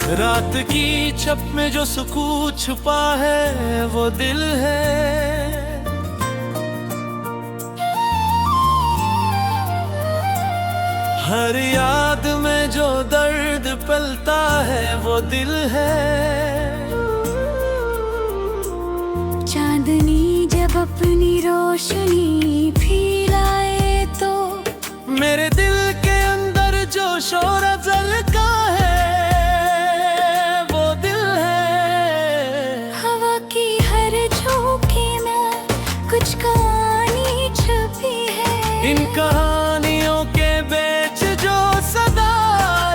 रात की छप में जो सुकून छुपा है वो दिल है। हर याद में जो दर्द पलता है वो दिल है। चांदनी जब अपनी रोशनी फैलाए तो मेरे दिल के अंदर जो शोर जलता है वो दिल है। हवा की हर झोंके में कुछ कहानी छुपी है। इन कहानियों के बीच जो सदा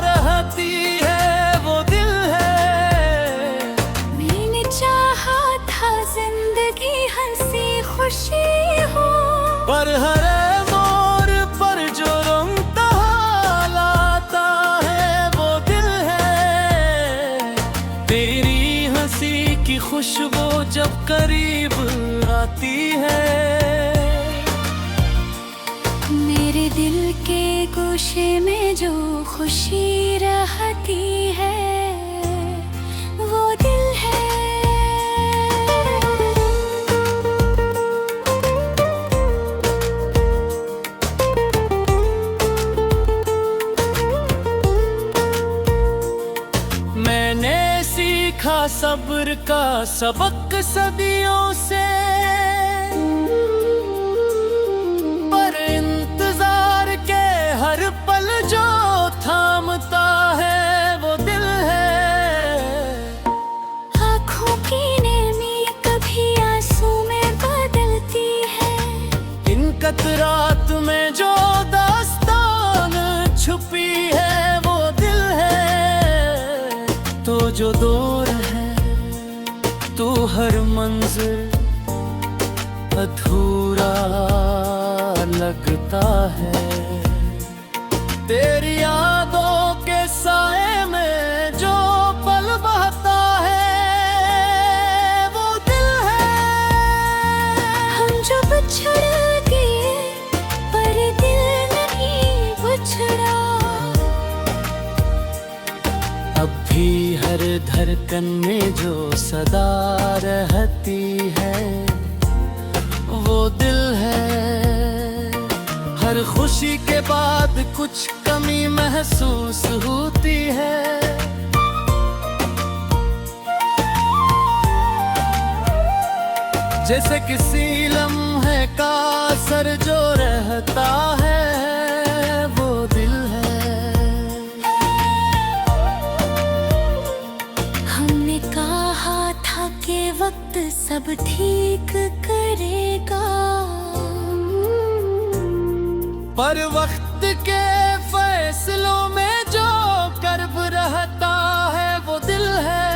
रहती है वो दिल है। मैंने चाहा था जिंदगी हंसी खुशी हो, पर हर मोड़ पर जो रंगता लाता है वो दिल है। तेरी हंसी की खुशबू जब करीब आती है, मेरे दिल के गोशे में जो खुशी रहती है वो दिल है। मैंने सीखा सब्र का सबक सदियों से, पर इंतजार के हर पल जो थामता है वो दिल है। आँखों की नमी कभी आंसू में बदलती है। इन कतरात में जो दास्तान छुपी है वो दिल है। तो जो दूर है तू हर मंजिल अधूरा लगता है। तेरी यादों के साए में जो पल बहता है वो दिल है। हम जो बिछड़ गए पर दिल नहीं बिछड़ा। अब भी हर धड़कन में जो सदा रहती है वो दिल है। हर खुशी के बाद कुछ कमी महसूस होती है। जैसे किसी लम्हे का असर जो रहता है वो दिल है। हमने कहा था कि वक्त सब ठीक करेगा, पर वक्त के फैसलों में जो कर्ब रहता है वो दिल है।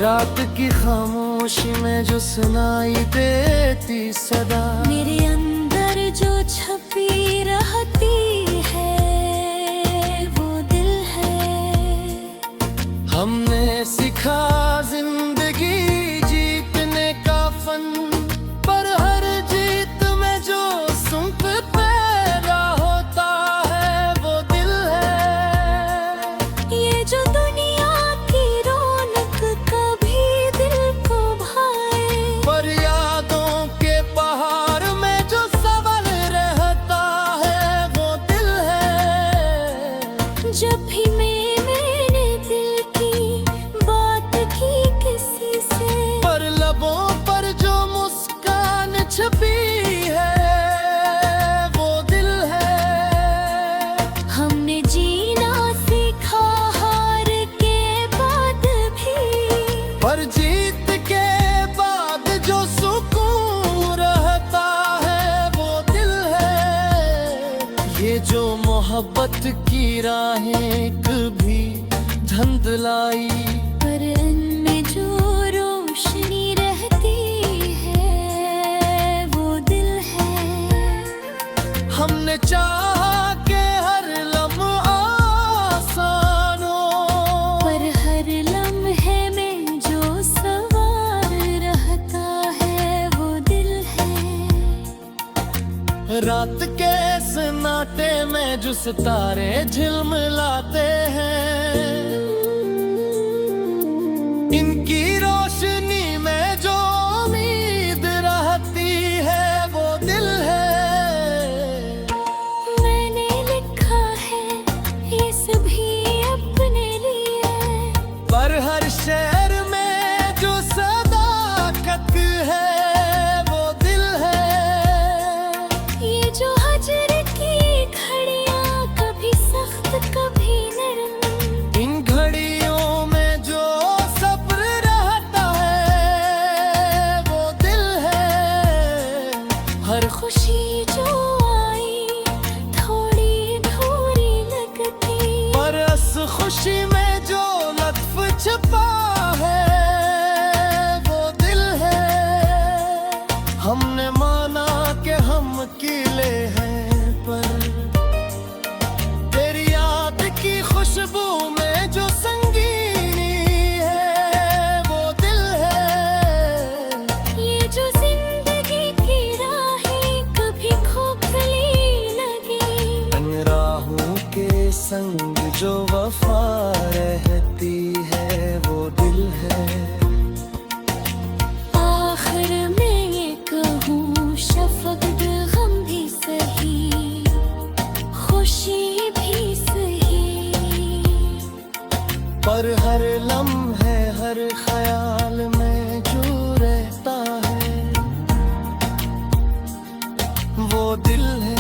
रात की खामोशी में जो सुनाई देती सदा मेरे अंदर जो छपी रहती है वो दिल है। हमने सीखा जिंदगी जीतने का फन, पर हर जीत में जो सुख पैदा होता है वो दिल है। ये जो दुनिया की रौनक कभी दिल को भाए, पर यादों के पहाड़ में जो सवाल रहता है वो दिल है। जब भी मैंने दिल की बात की किसी से, पर लबों पर जो मुस्कान छपी है वो दिल है। हमने जीना सीखा हार के बाद भी, पर जीत के बाद जो सुकून रहता है वो दिल है। ये जो मोहब्बत की राहें कभी धुंधलाई, पर इनमें जो रोशनी रहती है वो दिल है। हमने चाहा कि हर लम्हा आसान हो, पर हर लम्हे में जो सवार रहता है वो दिल है। रात के सन्नाटे में में जो सितारे झिलमिलाते हैं, इनकी रोशनी में जो उम्मीद रहती है वो दिल है। मैंने लिखा है ये सभी अपने लिए, पर हर शहर में जो सदाकत है वो दिल है। ये जो हजर की घड़ियां कभी सख्त कभी नरम, इन घड़ियों में जो सब्र रहता है वो दिल है। हर खुशी जो आई थोड़ी अधूरी लगती, पर इस खुशी में जो लत्फ छिपा है वो दिल है। हमने माना कि हम अकेले हैं, पर तेरी याद की खुशबू में जो संगीनी है वो दिल है। ये जो जिंदगी की राहें कभी खोखली लगी, इन राहों के संग जो वफा रहती है वो दिल है। आखिर में ये कहूँ शफक गम भी सही, खुशी भी सही, पर हर लम्हे हर ख्याल में जो रहता है वो दिल है।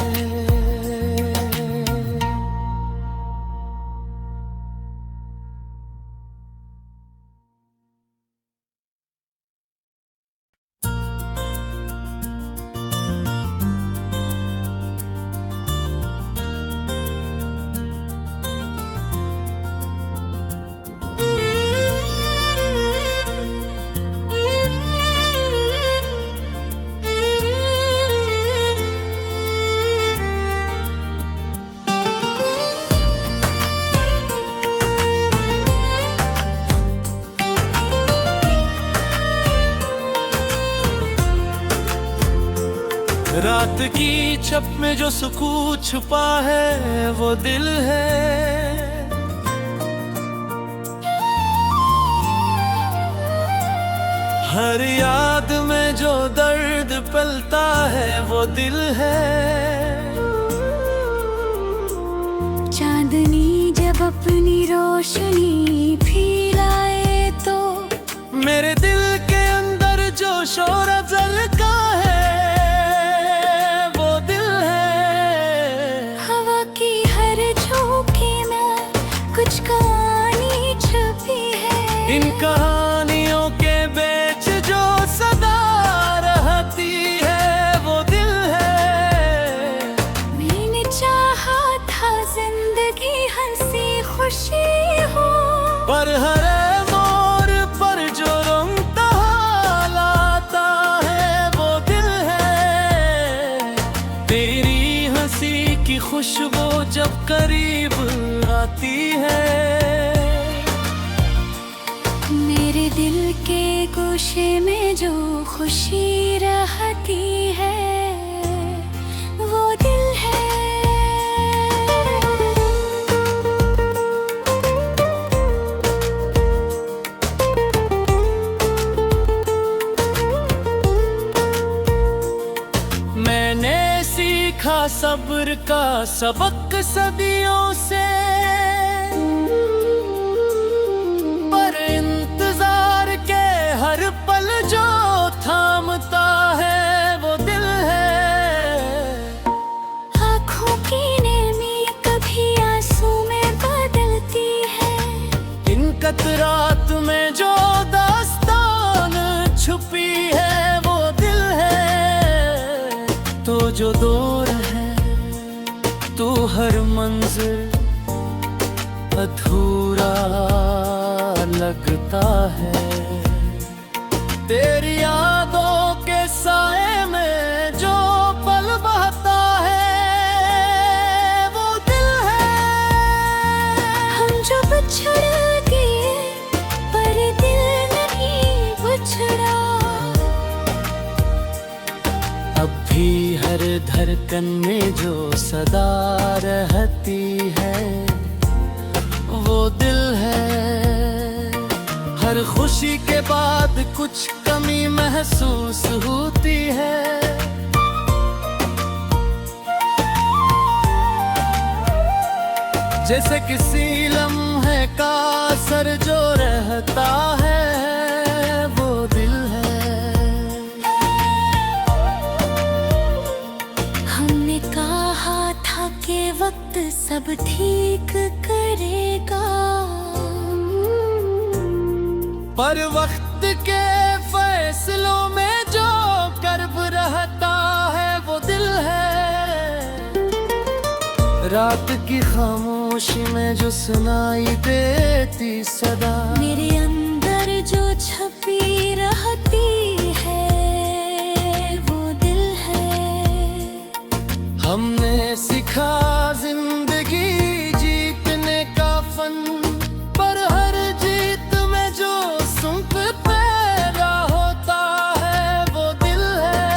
रात की छप में जो सुकून छुपा है वो दिल है। हर याद में जो दर्द पलता है वो दिल है। चांदनी जब अपनी रोशनी फैलाए तो मेरे दिल के अंदर जो शोर अज़ल का है वो दिल है। हवा की हर झोंके में कुछ कहानी छुपी है, इन कहानियों के बीच जो सदा रहती है वो दिल है। मैंने चाहा था जिंदगी हंसी खुशी हो, पर हर मोड़ पर जो रंगता लाता है वो दिल है। तेरी हंसी की खुशबू जब करीब आती है, मेरे दिल के गोशे में जो खुशी रहती है वो दिल है। मैंने सीखा सब्र का सबक सदियों से, पर इंतजार के हर पल जो थामता है वो दिल है। आँखों की नमी कभी आंसू में बदलती है, इन कतरात में जो दास्तान छुपी है वो दिल है। तो जो दूर है तू हर मंजिल अधूरा लगता है। तेरी यादों के साए में जो पल बहता है वो दिल है। हम जो बिछड़ गए पर दिल नहीं बिछड़ा, अब भी है हर धड़कन में जो सदा रहती है वो दिल है। हर खुशी के बाद कुछ कमी महसूस होती है। जैसे किसी लम्हे का असर जो रहता है वो दिल है। हमने कहा था कि वक्त सब ठीक करेगा, पर वक्त के फैसलों में जो कर्ब रहता है वो दिल है। रात की खामोशी में जो सुनाई देती सदा, मेरे अंदर जो छपी रहती है वो दिल है। हमने सीखा जिंदगी जीतने का फन, पर हर जीत में जो सुख पैदा होता है वो दिल है।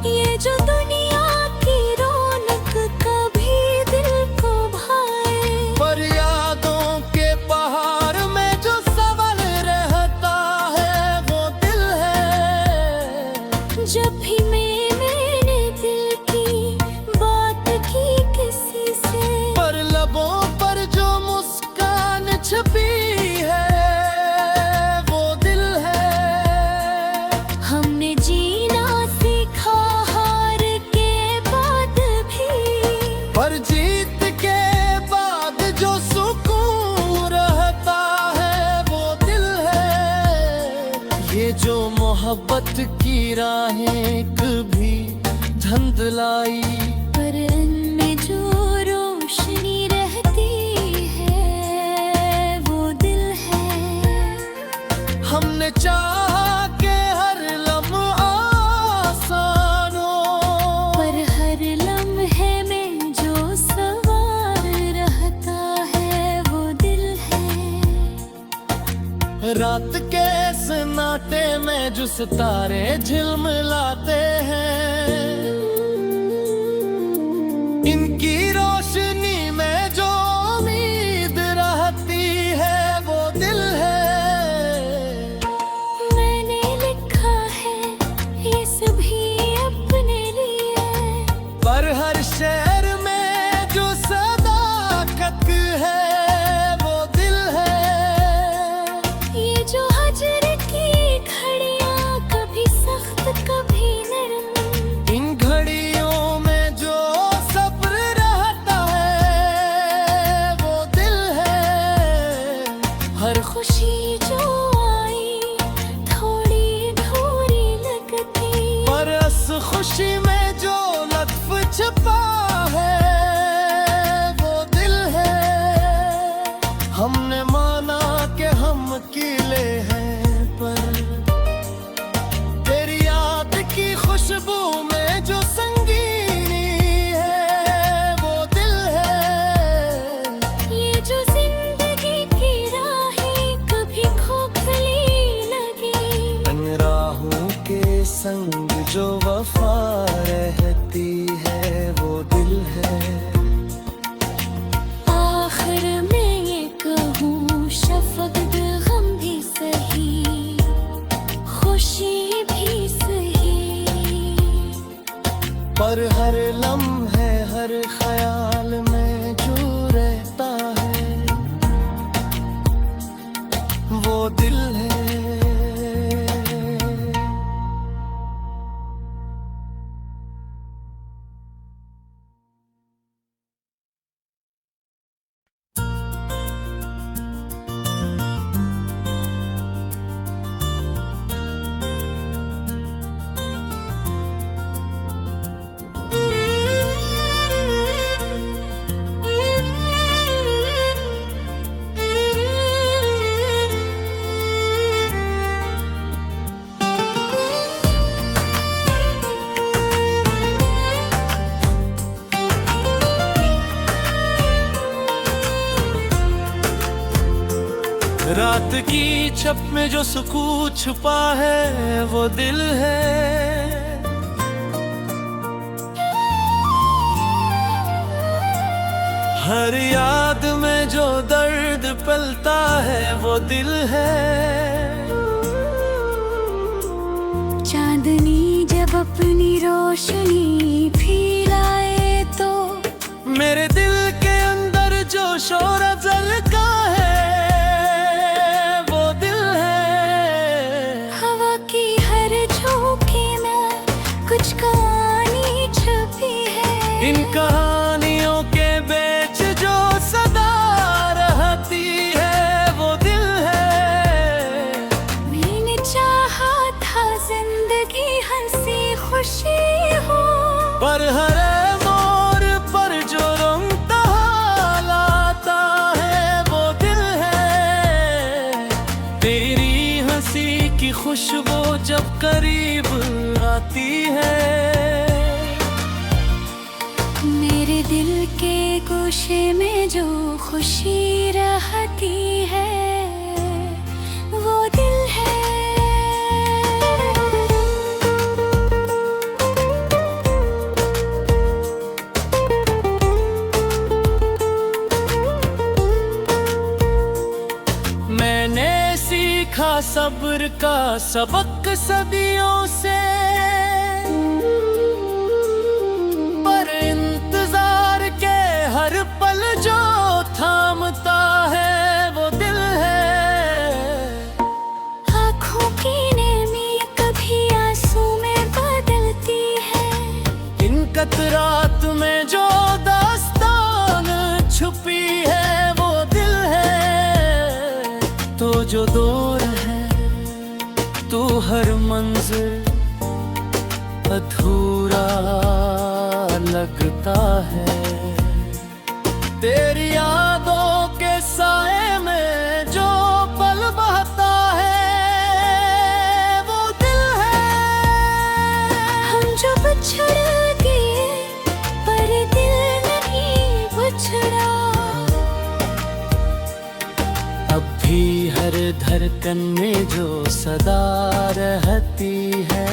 ये जो दुनिया की रौनक कभी दिल को भाए, पर यादों के पहाड़ में जो सवाल रहता है वो दिल है। जब भी मैंने दिल की बात की किसी से, पर लबों पर जो मुस्कान छपी है वो दिल है। हमने जीना सीखा हार के बाद भी, पर जीत के बाद जो सुकून रहता है वो दिल है। ये जो मोहब्बत की राहें कभी धुंधलाई, पर इनमें जो रोशनी रहती है वो दिल है। हमने चाहा कि हर लम्हा आसान हो, पर हर लम्हे में जो सवार रहता है वो दिल है। रात के सन्नाटे में जो सितारे झिलमिलाते हैं, इनकी रोशनी में जो उम्मीद रहती है वो दिल है। मैंने लिखा है ये सभी अपने लिए, पर हर शहर में जो सदाकत है वो दिल है। ये जो हजर की घड़ियां कभी सख्त कभी नरम, इन घड़ियों में जो सब्र रहता है वो दिल है। हर खुशी जो आई थोड़ी अधूरी लगती, पर इस खुशी में जो लत्फ छुपा है वो दिल है। हमने माना कि हम अकेले हैं, पर तेरी याद की खुशबू में जो संगीनी है वो दिल है। ये जो जिंदगी की राहें कभी खोखली लगी, इन राहों के संग जो वफा रहती है वो दिल है। आखिर में ये कहूँ शफक गम भी सही, खुशी भी सही, पर हर लम्हे हर ख्याल में जो रहता है वो दिल है। रात की छप में जो सुकून छुपा है वो दिल है। हर याद में जो दर्द पलता है वो दिल है। चांदनी जब अपनी रोशनी फैलाए तो मेरे दिल के अंदर जो शोर झलका है वो दिल है। हवा की हर झोंके में कुछ कहानी छुपी है। इन कहानियों के बीच जो सदा रहती है वो दिल है। मैंने चाहा था जिंदगी हंसी खुशी हो, पर हर मोड़ पर जो रंगता लाता है वो दिल है। तेरी हंसी की खुशबू जब करीब आती है, मेरे दिल के गोशे में जो खुशी रहती है वो दिल है। मैंने सीखा सब्र का सबक सदियों से, पर इंतजार के हर पल जो थामता है वो दिल है। आँखों की नमी कभी आंसू में बदलती है। इन कतरात में जो दास्तान छुपी है वो दिल है। तो जो दूर है तू हर मंजिल अधूरा लगता है। तेरी यादों के साए में जो पल बहता है वो दिल है। हम जो बिछड़ गए पर दिल नहीं बिछड़ा। अब भी हर धड़कन में जो सदा रहती है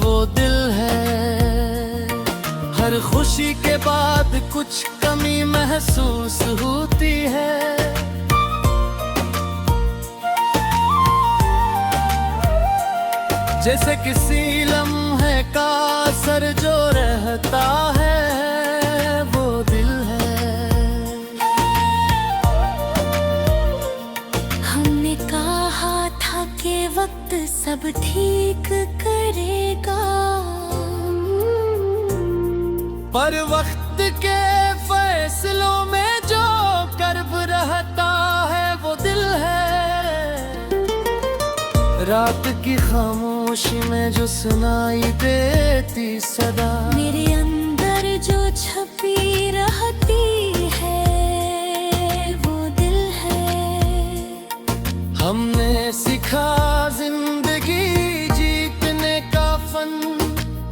वो दिल है। हर खुशी के बाद कुछ कमी महसूस होती है। जैसे किसी लम्हे का असर जो रहता है वो दिल है। हमने कहा था कि वक्त सब ठीक करेगा, पर वक्त के फैसलों में जो कर्ब रहता है वो दिल है। रात की खामोशी में जो सुनाई देती सदा, मेरे अंदर जो छपी रहती है वो दिल है। हमने सीखा जिंदगी जीतने का फन,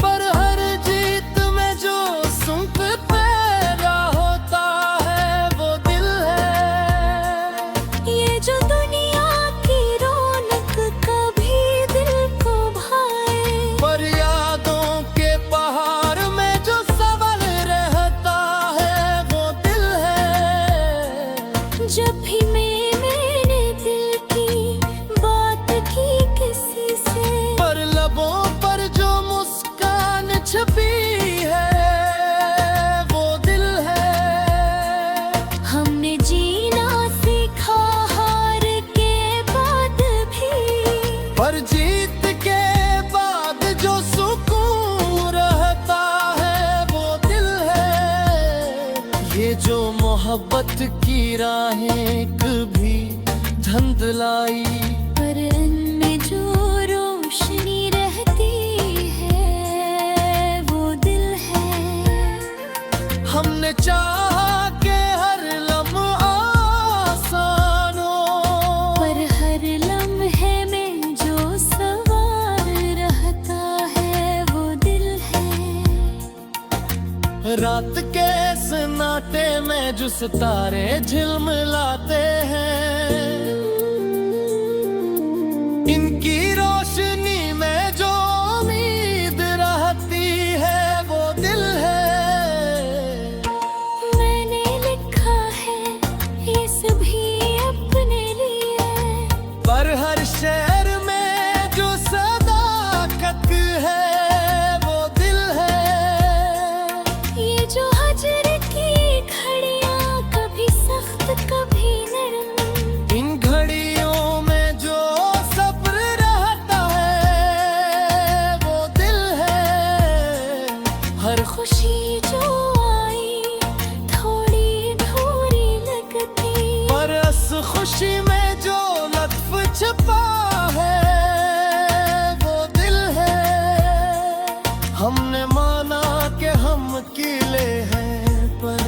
पर हर जीत में जो सुख पैदा होता है वो दिल है। ये जो दुनिया की रौनक कभी दिल को भाए, पर यादों के पहाड़ में जो सवाल रहता है वो दिल है। जब भी मैंने दिल की बात की किसी से, पर लबों पर जो मुस्कान छपी है वो दिल है। हमने जीना सीखा हार के बाद भी, पर जीत के बाद जो सुकून रहता है वो दिल है। ये जो मोहब्बत की राहें कभी धुंधलाई, पर इनमें जो रोशनी रहती है वो दिल है। हमने चाहा कि हर लम्हा आसान हो, पर हर लम्हे में जो सवार रहता है वो दिल है। रात के सन्नाटे में जो सितारे झिलमिलाते हैं, इनकी रोशनी में जो उम्मीद रहती है वो दिल है। मैं खामोशी में जो लत्फ छिपा है वो दिल है। हमने माना कि हम अकेले हैं, पर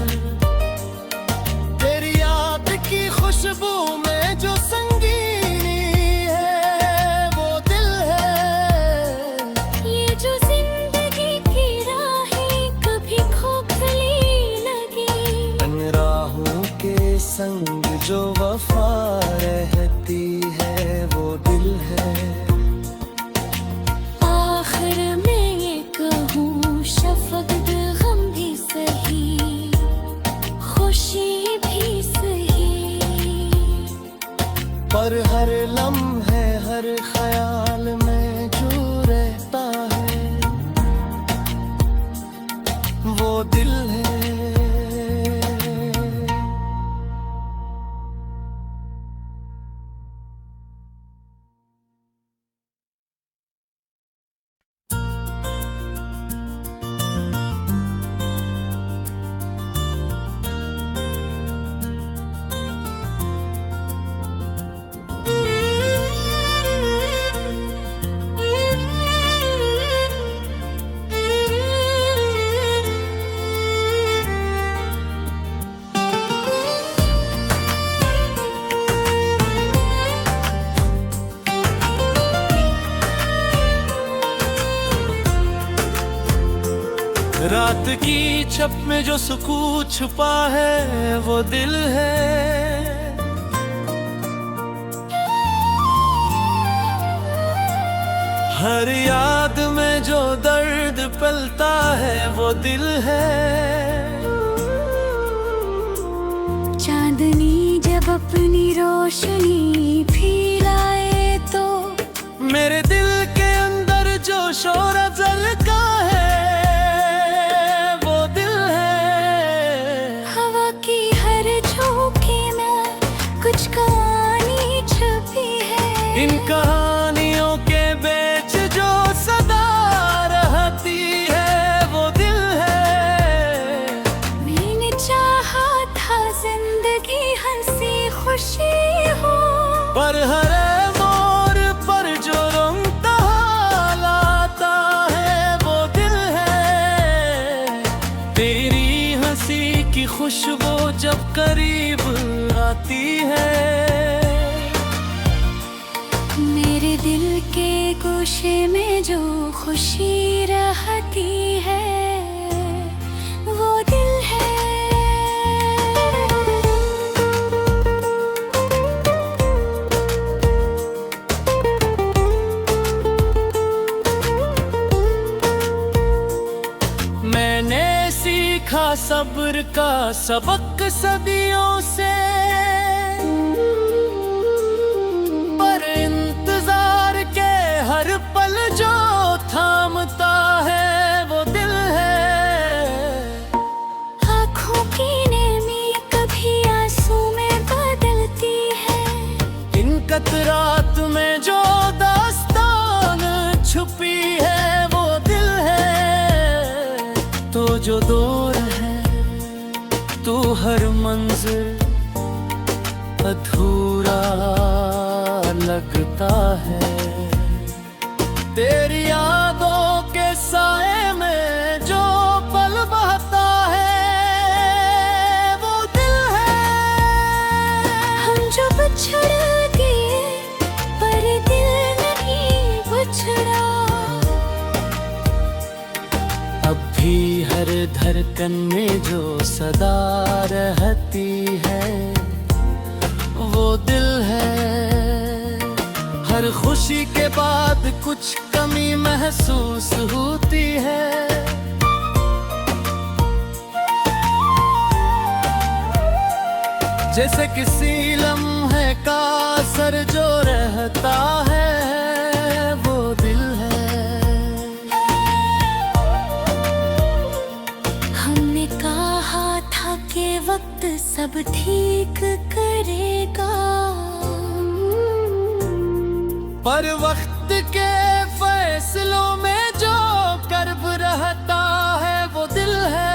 तेरी याद की खुशबू में जो संगीनी है वो दिल है। ये जो जिंदगी की राहें कभी खोखली लगी, इन राहों के संग जो वफा रहती है वो दिल है। आखिर में ये कहूँ शफक गम भी सही, खुशी भी सही, पर हर लम्हे हर ख्याल में जो रहता है वो दिल है। रात की छप में जो सुकून छुपा है वो दिल है। हर याद में जो दर्द पलता है वो दिल है। चांदनी जब अपनी रोशनी फैलाए तो मेरे दिल के अंदर जो शोर जलता है वो दिल है। हवा की हर झोंके में कुछ कहानी छुपी है। इन कहानियों के बीच जो सदा रहती है वो दिल है। मैंने चाहा था जिंदगी हंसी खुशी हो, पर हर मोड़ पर जो रंग लाता है वो दिल है। तेरी हंसी की खुशबू जब करीब आती है, मेरे दिल के गोशे में जो खुशी रहती है वो दिल है। मैंने सीखा सब्र का सबक सदियों से, पर इंतजार के हर पल जो थामता है वो दिल है। आँखों की नेमी कभी आंसू में बदलती है। इन कतरात में जो दास्तान छुपी है वो दिल है। तो जो दौर है तू हर मंजिल अधूरा लगता है। तेरी यादों के साए में जो पल बहता है वो दिल है। हम जो बिछड़ गए पर दिल नहीं बिछड़ा, अब भी हर धड़कन में जो सदा रहती है वो दिल है। हर खुशी के बाद कुछ कमी महसूस होती है। जैसे किसी लम्हे का असर जो रहता है वो दिल है। हमने कहा था कि वक्त सब ठीक करेगा, पर वक्त के फैसलों में जो कर्ब रहता है वो दिल है।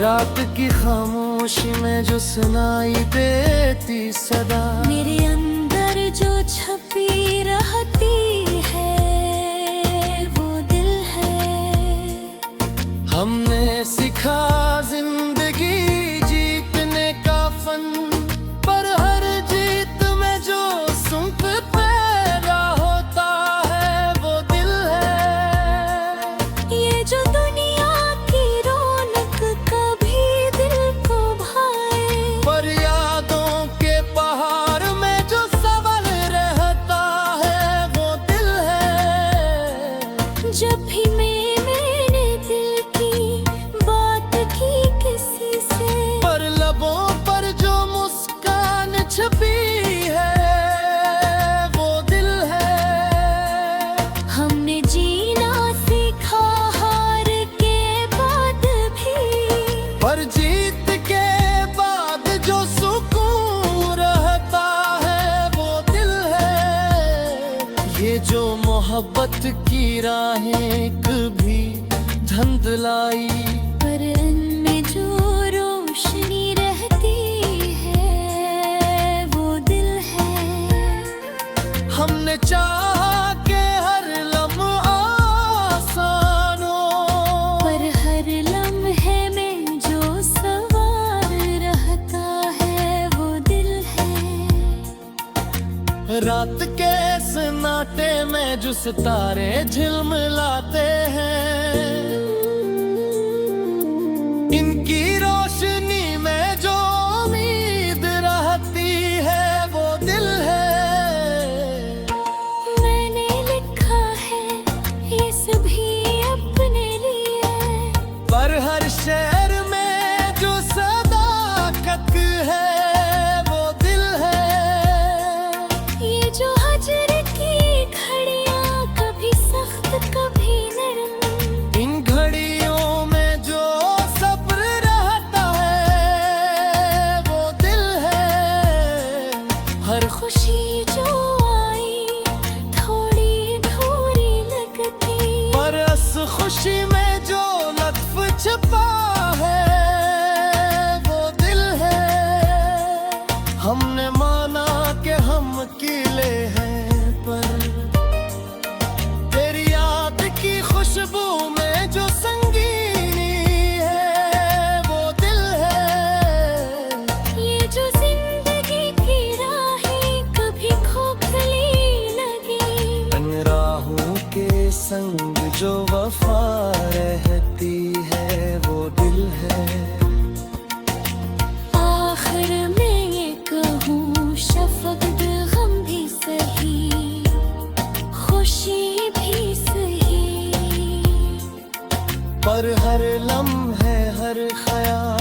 रात की खामोशी खामोशी में जो सुनाई देती सदा, मेरे अंदर जो छपी रहती है वो दिल है। हमने सीखा जिंदगी जीतने का फन, पर हर जीत में जो सुख पैदा होता है वो दिल है। ये जो दुनिया की रौनक कभी दिल को भाए, पर यादों के पहाड़ में जो सबल रहता है वो दिल है। जब भी मैंने दिल की बात की किसी से, पर लबों पर जो मुस्कान छपी है वो दिल है। हमने जीना सीखा हार के बाद भी, पर जीत के बाद जो सुकून रहता है वो दिल है। ये जो मोहब्बत की राहें कभी धुंधलाई, पर इनमें जो रोशनी रहती है वो दिल है। हमने चाहा के हर लम्हा आसान हो, पर हर लम्हे में जो सवार रहता है वो दिल है। रात के सन्नाटे में जो सितारे झिलमिलाते हैं, इनकी रोशनी में जो उम्मीद रहती है वो दिल है। मैंने लिखा है ये सभी अपने लिए, पर हर शहर में जो सदाकत है वो दिल है। ये जो हजर की घड़ियां कभी सख्त कभी नरम, इन घड़ियों में जो सब्र रहता है वो दिल है। हर खुशी जो आई थोड़ी अधूरी लगती, पर इस खुशी में जो लत्फ छिपा है वो दिल है। हमने माना कि हम अकेले हैं, पर तेरी याद की खुशबू में जो संगीनी है वो दिल है। ये जो जिंदगी की राहें कभी खोखली लगी, इन राहों के संग जो वफा रहती है वो दिल है। आखिर में ये कहूँ शफकत गम भी सही, खुशी भी सही, पर हर लम्हे हर ख्याल